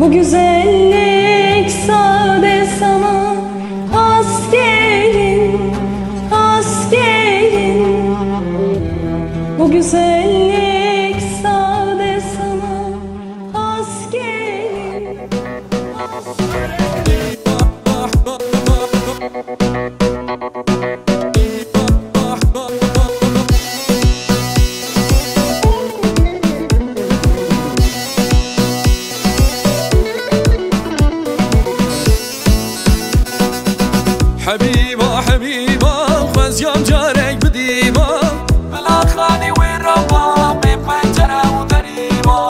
Bu güzellik sade sana has gelin, has gelin. Bu güzellik sade sana has gelin, has gelin. حبيبة حبيبة خزيان جارك بديبة بلا خاني وين ربا من بنجرة ودريبة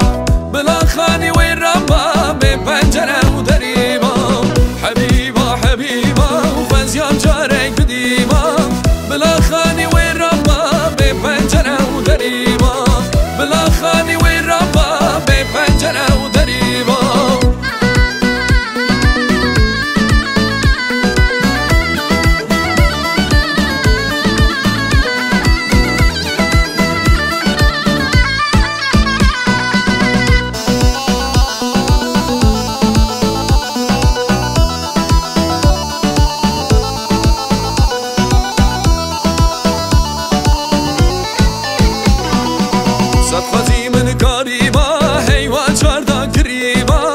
بلا خاني وين ربا من بنجرة ودريبة حبيبة حبيبة خزيان جارك بديبة بلا خاني وين ربا من بنجرة ودريبة بلا خاني وين ربا من بنجرة ودريبة خزي من قريبة هيوان شاردا قريبة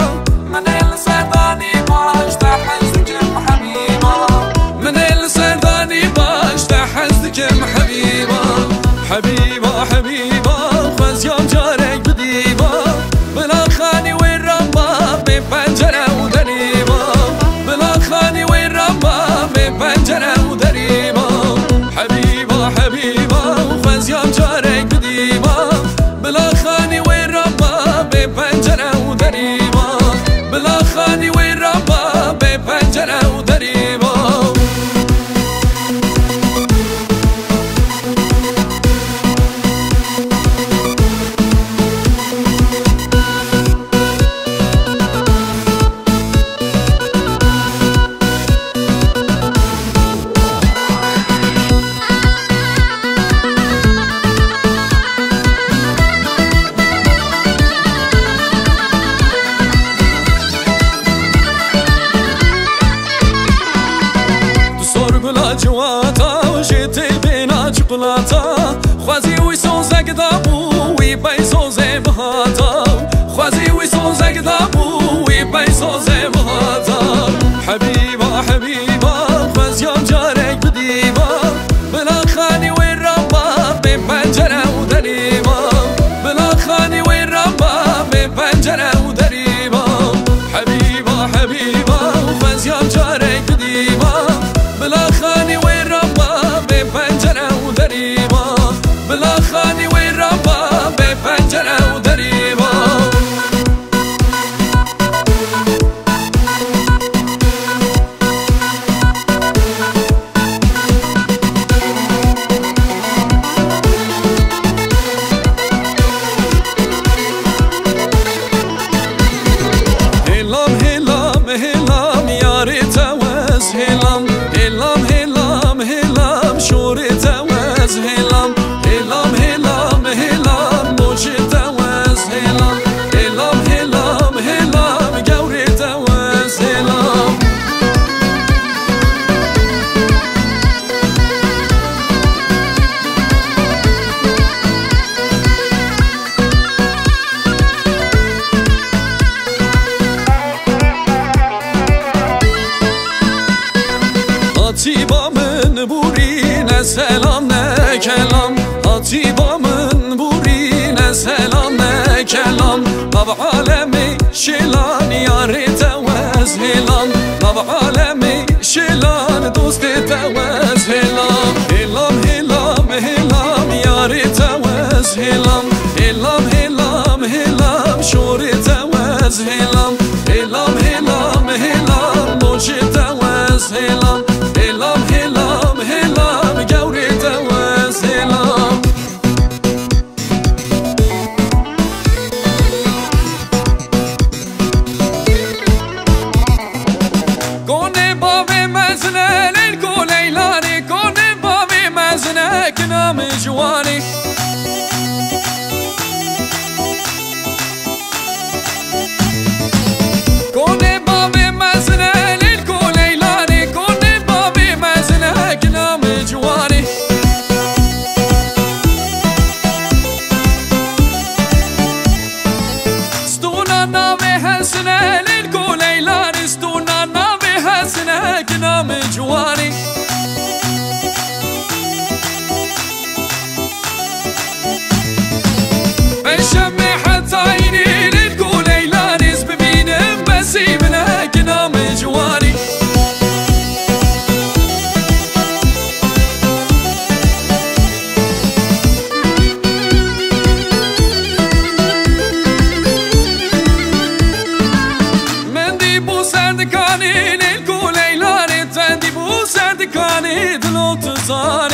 من السرداني باش تحزك حبيبة من السرداني باش تحزك حبيبة حبيبة حبيبة خزيان جارك بديبة بلا خاني وين ربا من بنجرة ودريبة بلا خاني وين ربا من بنجرة ودريبة حبيبة حبيبة خزيان جارك بديبة بلا خاني وين ربا ببنجرة ودريبة بلا خاني وين ربا ببنجرة ودريبة جواتا وجيتي بينا شوكولاتا خوازي ويسون زاك دابو ويبايسون زي بهاتا خوازي ويسون زاك دابو ويبايسون زي بهاتا حبيبة حبيبة خوازيان جارك بديبة بلا خاني وين ربا ببنجرة ودريبة بلا خاني وين ربا ببنجرة ودريبة حبيبة حبيبة خوازيان جارك بديبة بلا خاني وين ربا ببنجرة ودريبة بلا خاني وين ربا ببنجرة ودريبة هلام هلام هلام يا ريت اوز هلام هلام هلام هلام شوري تواز هلام هلام هلام هلام موجي تواز هلام هلام هلام هلام قوري تواز هلام Hatiba من بورين سلام نه کلام حتیبا من بورین سلام نه کلام باب عالمی شیلان یاری توز هلام باب عالمی شیلان دوست توز هلام هلام هلام هلام یاری توز هلام هلام هلام هلام شوری توز هلام هلام هلام هلام موجی توز هلام هلام هلام هلام قوري توز هلام كوني بابي مزنة للكو ليلاني كوني بابي مزنة كنا مجواني نانا به حسنه لیل لیلانیست تو نانا به حسنه که نام جوانی بشم حتاینی لیل لیلانیست ببینم بسیمنه که نام جوانی سردکانی لیل کو لیلانی تندی بو سردکانی دلو تزار